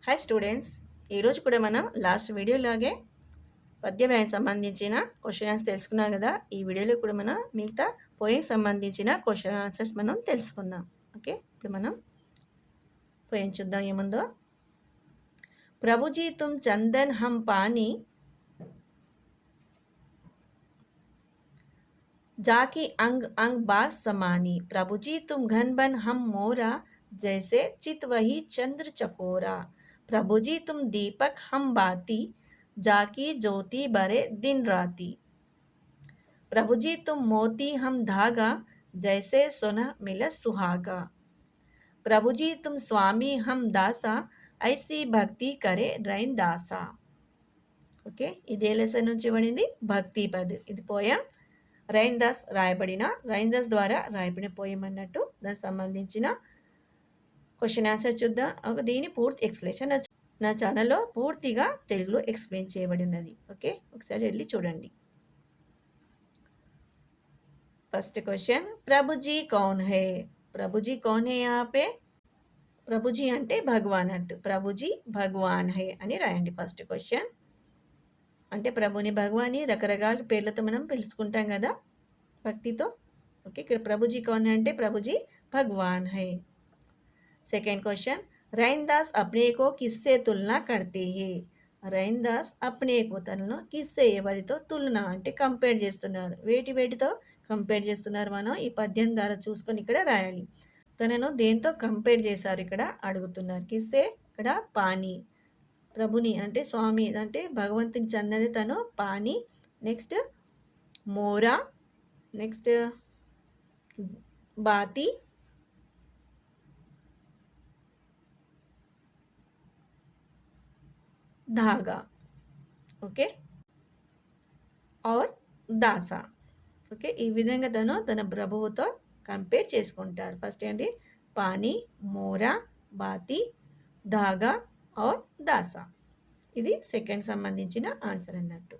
Hi students, ఈరోజు కూడా మనం లాస్ట్ వీడియోలాగే పద్యవ్యాయం సంబంధించిన క్వశ్చన్ ఆన్సర్స్ తెలుసుకున్నాం కదా. ఈ వీడియోలో కూడా మనం మిగతా పోయం సంబంధించిన క్వశ్చన్ ఆన్సర్స్ మనం తెలుసుకుందాం. ఓకే, ఇప్పుడు మనం పోయం చూద్దాం ఏముందో. ప్రభుజీ తుమ్ చందన్ హమ్ పానీ जाकी अंग अंग बास समानी, प्रभुजी तुम घन बन हम मोरा, जैसे चित वही चंद्र चकोरा, प्रभुजी तुम दीपक हम बाती, जाकी ज्योति बरे दिन राती, प्रभुजी तुम मोती हम धागा, जैसे सोना मिल सुहागा, प्रभुजी तुम स्वामी हम दासा, ऐसी भक्ति करे रैन दासा. ఓకే, ఇదే లెసన్ నుంచి ఇవ్వడింది భక్తి పద్. ఇది పోయం రైన్దాస్ రైన్దాస్ ద్వారా రాయబడిన పోయం అన్నట్టు. దానికి సంబంధించిన క్వశ్చన్ ఆన్సర్ చూద్దాం. దీని పూర్తి ఎక్స్ప్లెనేషన్ నా ఛానల్లో పూర్తిగా తెలుగులో ఎక్స్ప్లెయిన్ చేయబడి ఉన్నది. ఓకే, ఒకసారి వెళ్ళి చూడండి. ఫస్ట్ క్వశ్చన్, ప్రభుజీ కౌన్ హే? ప్రభుజీ కౌన్ హే? యాపే ప్రభుజీ అంటే భగవాన్ అంటూ, ప్రభుజీ భగవాన్ హే అని రాయండి. ఫస్ట్ క్వశ్చన్ అంటే ప్రభుని భగవాని రకరకాల పేర్లతో మనం పిలుచుకుంటాం కదా భక్తితో. ఓకే, ఇక్కడ ప్రభుజీ కౌన్ అంటే ప్రభుజీ భగవాన్ హై. సెకండ్ క్వశ్చన్, రైన్దాస్ అప్నే కో కిస్సే తులనా కర్తే హే? రైన్దాస్ అప్నే కో తనను కిస్సే ఎవరితో తులనా అంటే కంపేర్ చేస్తున్నారు. వేటితో కంపేర్ చేస్తున్నారు మనం ఈ పద్యం ద్వారా చూసుకొని ఇక్కడ రాయాలి. తనను దేంతో కంపేర్ చేశారు ఇక్కడ అడుగుతున్నారు. కిస్సే ఇక్కడ పానీ, ప్రభుని అంటే స్వామి అంటే భగవంతుని చన్నది తను పాని. నెక్స్ట్ మోరా, నెక్స్ట్ బాతి, ధాగా, ఓకే, ఆర్ దాసా. ఓకే, ఈ విధంగా తన ప్రభువుతో కంపేర్ చేసుకుంటారు. ఫస్ట్ ఏంటి, పాని, మోరా, బాతి, ధాగా और दासा. ఇది సెకండ్ సంబంధించిన ఆన్సర్ అన్నట్టు.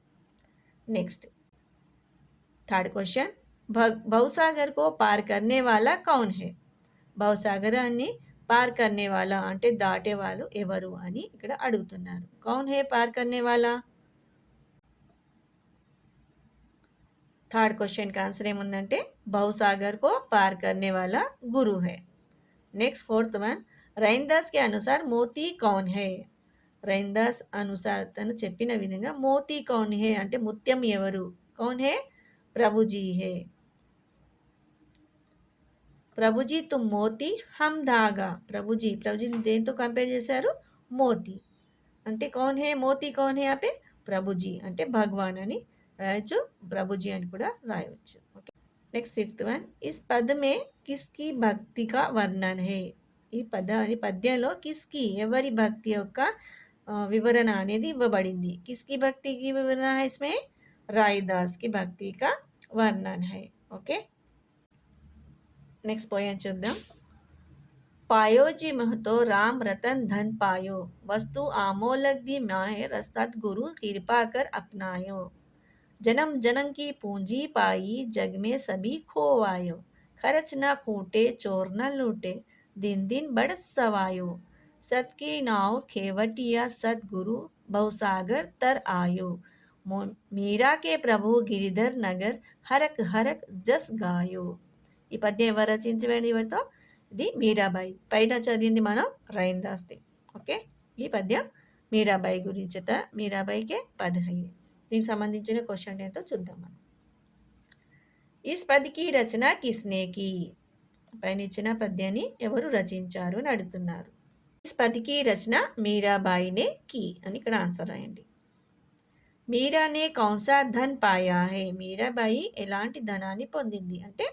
నెక్స్ట్ థర్డ్ క్వశ్చన్, భవసాగర్ కో పార్ కర్నే వాలా కౌన్ హే? భవసాగరాన్ని పార్ కర్నే వాలా అంటే దాటే వాళ్ళు ఎవరు అని ఇక్కడ అడుగుతున్నారు. కౌన్ హే పార్ కర్నే వాలా? థర్డ్ క్వశ్చన్కి ఆన్సర్ ఏముందంటే భవసాగర్ కో పార్ కర్నే వాలా గురు హే. నెక్స్ట్ ఫోర్త్ వన్, రైన్దాస్ కే అనుసార్ మోతీ కౌన్ హే? రైన్దాస్ అనుసార్ తను చెప్పిన విధంగా మోతీ కౌన్ హే అంటే ముత్యం ఎవరు? కౌన్ హే? ప్రభుజీ హే. ప్రభుజీ తుమ్ మోతీ హమ్ ధాగా. ప్రభుజీని దేంతో కంపేర్ చేశారు? మోతీ. అంటే కౌన్ హే? మోతీ కౌన్ హే? ఆపే ప్రభుజీ అంటే భగవాన్ అని రాయొచ్చు, ప్రభుజీ అని కూడా రాయవచ్చు. Okay, next fifth one, is పద్ మే కిస్కి భక్తి కా వర్ణన్ హే? ఈ పద్యంలో కిస్కి ఎవరి భక్తి యొక్క వివరణ అనేది ఇవ్వబడింది. కిస్కి భక్తి కి వివరణ है इसमें? रायदास की भक्ति का वर्णन है. ఓకే, నెక్స్ట్ పోయం చూద్దాం. पायो जी महतो राम रतन धन पायो, वस्तु आमोलक दी माहिर सतगुरु कृपा कर अपनायो, जन्म जन्म की पूंजी पाई जग में सभी खोवायो, खर्च न खूटे चोर न लूटे दिन दिन बढ़त सवायो, सत की नाव खेवटिया सतगुरु भवसागर तर आयो, मीरा के प्रभु गिरिधर नगर हरक हरक जस गायो. ఈ పద్యం ఎవరు రచించబడి ఎవరితో? ఇది మీరాబాయి. పైన చదివింది మనం రైన్దాస్ది. ఓకే, ఈ పద్యం మీరాబాయి గురించట. మీరాబాయికే పద్ హై. దీనికి సంబంధించిన క్వశ్చన్ ఏంటో చూద్దాం మనం. ఇస్ పద్ కి రచన కిస్నే కి? పైన ఇచ్చిన పద్యాన్ని ఎవరు రచించారు అని అడుగుతున్నారు. ఇస్ పద్ కి రచన మీరాబాయినే కి అని ఇక్కడ ఆన్సర్ రాయండి. మీరానే కౌన్సా ధన్ పాయా హే? మీరాబాయి ఎలాంటి ధనాన్ని పొందింది అంటే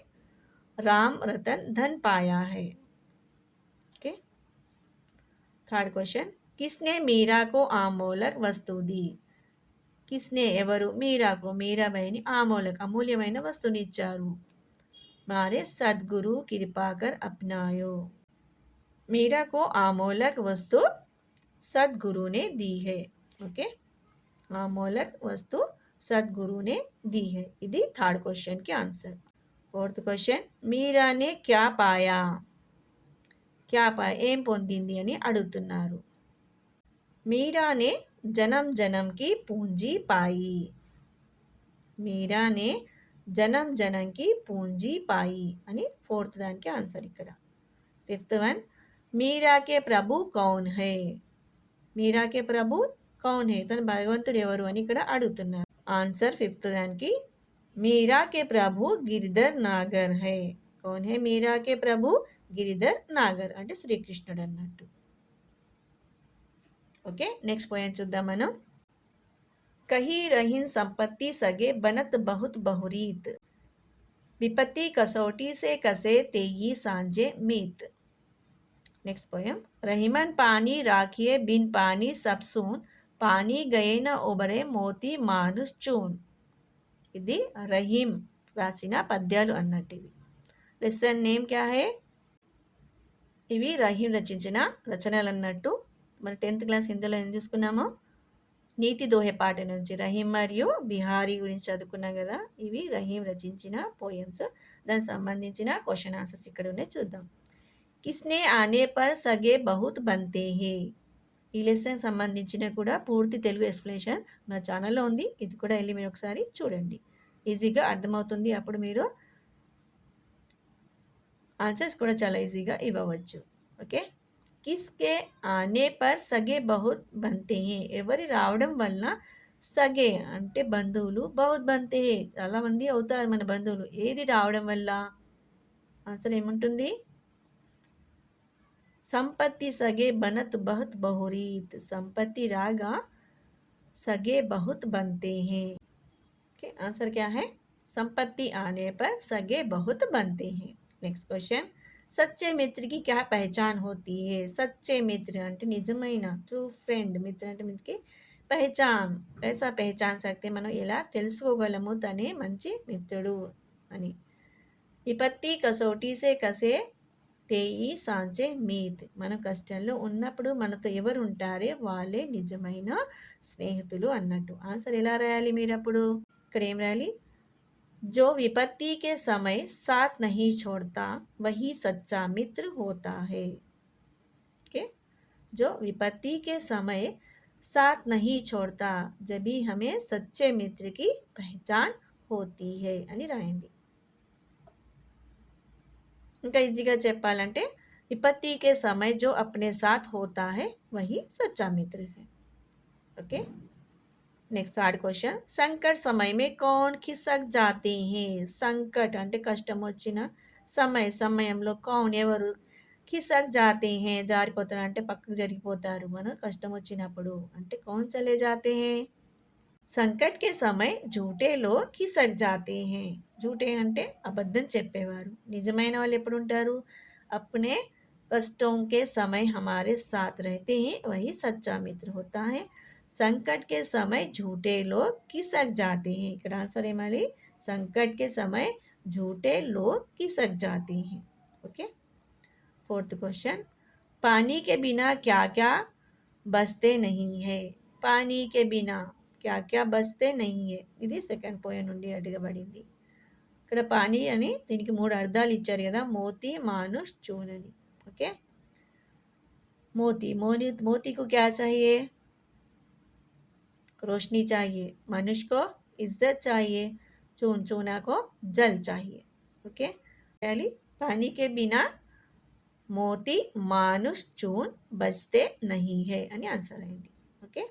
రామ్ రతన్ ధన్ పాయా హే. ఓకే, థర్డ్ క్వశ్చన్, కిస్నే మీరాకు ఆమోలక్ వస్తు ది? కిస్నే ఎవరు మీరాకు మీరాబాయిని ఆమోలక్ అమూల్యమైన వస్తువుని ఇచ్చారు? మారే సద్గురు కృపాకర్ అప్నాయో. మీరాకు ఆమోలక్ వస్తు సద్గురునే दी है. ఓకే, ఆమోలక్ వస్తు సద్గురునే दी है. ఇది థర్డ్ క్వశ్చన్కి ఆన్సర్. ఫోర్త్ క్వశ్చన్, మీరానే క్యా పాయా? ఏం పొందింది అని అడుగుతున్నారు. मीरा ने जन्म जन्म की पूंजी पाई. మీరా నే జనం జనంకి పూంజీ పాయి అని ఫోర్త్ దానికి ఆన్సర్ ఇక్కడ. ఫిఫ్త్ వన్, మీరా కే ప్రభు కౌన్ హై. మీరా కే ప్రభు కౌన్ హై, తన భగవంతుడు ఎవరు అని ఇక్కడ అడుగుతున్నారు. ఆన్సర్ ఫిఫ్త్ దానికి మీరా కే ప్రభు గిరిధర్ నాగర్ హై. కౌన్ హై మీరా కే ప్రభు గిరిధర్ నాగర్ అంటే శ్రీకృష్ణుడు అన్నట్టు. ఓకే, నెక్స్ట్ పాయింట్ చూద్దాం మనం. कही रहीन संपत्ति सगे बनत बहुत बहुरीत. विपत्ति कसौटी से कसे तेई सांझे मीत. Next poem. रहीमन पानी राखिए बिन पानी सब सून. पानी गए न उबरे मोती मानुष चून. ఇది రహీం రాసిన పద్యాలు అన్నట్టు. లెసన్ నేమ్ క్యా హే? ఇవి రహీం రచించిన రచనలు అన్నట్టు. మరి 10th క్లాస్ హిందీలో ఏం తీసుకున్నామో నీతి దోహే పాట నుంచి రహీం మరియు బిహారీ గురించి చదువుకున్నాం కదా. ఇవి రహీం రచించిన పోయమ్స్. దానికి సంబంధించిన క్వశ్చన్ ఆన్సర్స్ ఇక్కడ ఉన్నాయి, చూద్దాం. కిస్నే ఆనే పర్ సగే బహుత్ బంతే హే. ఈ లెసన్ సంబంధించిన కూడా పూర్తి తెలుగు ఎక్స్ప్లెనేషన్ నా ఛానల్లో ఉంది. ఇది కూడా వెళ్ళి మీరు ఒకసారి చూడండి, ఈజీగా అర్థమవుతుంది. అప్పుడు మీరు ఆన్సర్స్ కూడా చాలా ఈజీగా ఇవ్వవచ్చు. ఓకే, కిస్కే ఆనే పర్ సగే బహుత్ బంతే హే. ఎవరి రావడం వలన సగే అంటే బంధువులు, బహుత్ బంతే హే చాలా మంది అవుతారు మన బంధువులు. ఏది రావడం వల్ల? ఆన్సర్ ఏముంటుంది? సంపత్తి సగే బనత్ బహుత్ బహురీత్. సంపత్తి రాగా సగే బహుత్ బంతే హే. ఓకే, ఆన్సర్ క్యా హై? సంపత్తి ఆనే పర్ సగే బహుత్ బంతే హే. Next question. సచ్చే మిత్రకి క్యా పహచాన్ హోతీ హే. సచ్చే మిత్ర అంటే నిజమైన, ట్రూ ఫ్రెండ్. మిత్ర అంటే మిత్రకి పహచాన్, కైసా పహచాన్ సక్తే, మనం ఎలా తెలుసుకోగలము తనే మంచి మిత్రుడు అని. విపత్తి కసోటీ సే కసే తేయి సాంచే మీత్. మన కష్టంలో ఉన్నప్పుడు మనతో ఎవరు ఉంటారే వాళ్ళే నిజమైన స్నేహితులు అన్నట్టు. ఆన్సర్ ఎలా రాయాలి మీరు అప్పుడు? ఇక్కడ ఏం రాయాలి? जो विपत्ति के समय साथ नहीं छोड़ता वही सच्चा मित्र होता है. ओके, जो विपत्ति के समय साथ नहीं छोड़ता, जब भी हमें सच्चे मित्र की पहचान होती है అని రాయండి. ఇంకా ఈజీగా చెప్పాలంటే विपत्ति के समय जो अपने साथ होता है वही सच्चा मित्र है. Okay, next third question. సంకట్ సమయ మే కౌన్ ఖిసక్ జాతే హే. సంకట్ అంటే కష్టం వచ్చిన సమయంలో కౌన్ ఎవరు ఖిసక్ జాతే హే జారిపోతారు అంటే పక్కకు జరిగిపోతారు. మన కష్టం వచ్చినప్పుడు అంటే కౌన్ చలే జాతే హే. సంకట్ కే సమయ झूठे लोग खिसक जाते हैं. झूठे అంటే అబద్ధం చెప్పేవారు. నిజమైన వాళ్ళు ఎప్పుడు ఉంటారు? अपने कष्टों के समय हमारे साथ रहते हैं वही सच्चा मित्र होता है. संकट के समय झूठे लोग खिसक जाते हैं. ఇక్కడ ఆన్సర్ ఏమాలి? संकट के समय झूठे लोग खिसक जाते हैं. Okay, fourth question. पानी के बिना क्या क्या बचते नहीं है. पानी के बिना क्या क्या बचते नहीं है. ఇది సెకండ్ పోయం నుండి అడగబడింది. ఇక్కడ పానీ అని దీనికి 3 అర్థాలు ఇచ్చారు కదా, మోతి, మానుష్, చూన్ అని. ఓకే, मोती मोती को क्या चाहिए? रोशनी चाहिए. मनुष्य को इज्जत चाहिए. चूना को जल चाहिए. ओके, पानी के बिना मोती, मानुष, चून बचते नहीं है అని ఆన్సర్ అయ్యింది. Okay,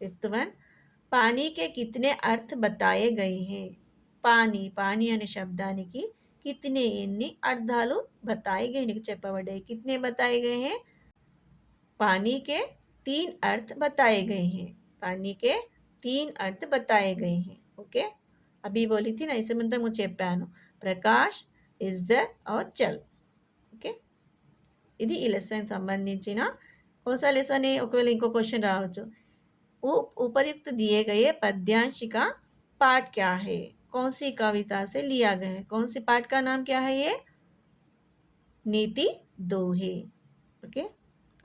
fifth one. पानी के कितने अर्थ बताए गए हैं. పానీ అనే శబ్దానికి కితనే ఎన్ని అర్థాలు బతాయి గए నీకు చెప్పబడ్డాయి. కితనే బతాయి గए हैं? पानी के 3 अर्थ बताए गए हैं. पानी के 3 अर्थ बताए गए हैं. ओके, अभी बोली थी ना, इसे मतलब मुझे చెప్పాను. ప్రకాష్, ఇజ్జత్ और चल. ఓకే, ఇది ఈ లెసన్ సంబంధించిన కోసా లెసన్. ఒకవేళ ఇంకో క్వశ్చన్ రావచ్చు. उपयुक्त दिए गए पद्यांश का पाठ क्या है. कौन सी कविता से लिया गया है. कौन सी पाठ का नाम क्या है? ये नीति दोहे. ओके,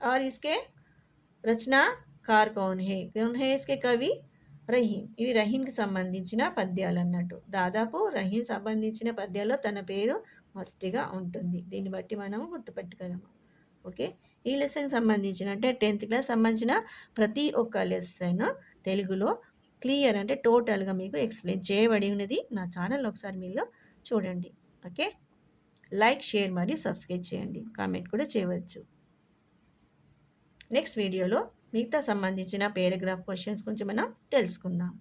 और इसके రచనాకార్ కౌన్ హే. కౌన్ హే ఇస్కే కవి? రహీం. ఇవి రహీంకి సంబంధించిన పద్యాలు అన్నట్టు. దాదాపు రహీం సంబంధించిన పద్యాల్లో తన పేరు మస్ట్గా ఉంటుంది. దీన్ని బట్టి మనం గుర్తుపెట్టగలము. ఓకే, ఈ లెసన్‌కి సంబంధించిన అంటే 10థ్ క్లాస్ సంబంధించిన ప్రతి ఒక్క లెసన్ తెలుగులో క్లియర్ అంటే టోటల్‌గా మీకు ఎక్స్‌ప్లెయిన్ చేయబడి ఉన్నది. నా ఛానెల్‌ని ఒకసారి మీరు చూడండి. ఓకే. లైక్, షేర్ మరియు సబ్స్క్రైబ్ చేయండి. కామెంట్ కూడా చేయవచ్చు. నెక్స్ట్ వీడియోలో మిగతా సంబంధించిన పారాగ్రాఫ్ క్వెషన్స్ గురించి మనం తెలుసుకుందాం.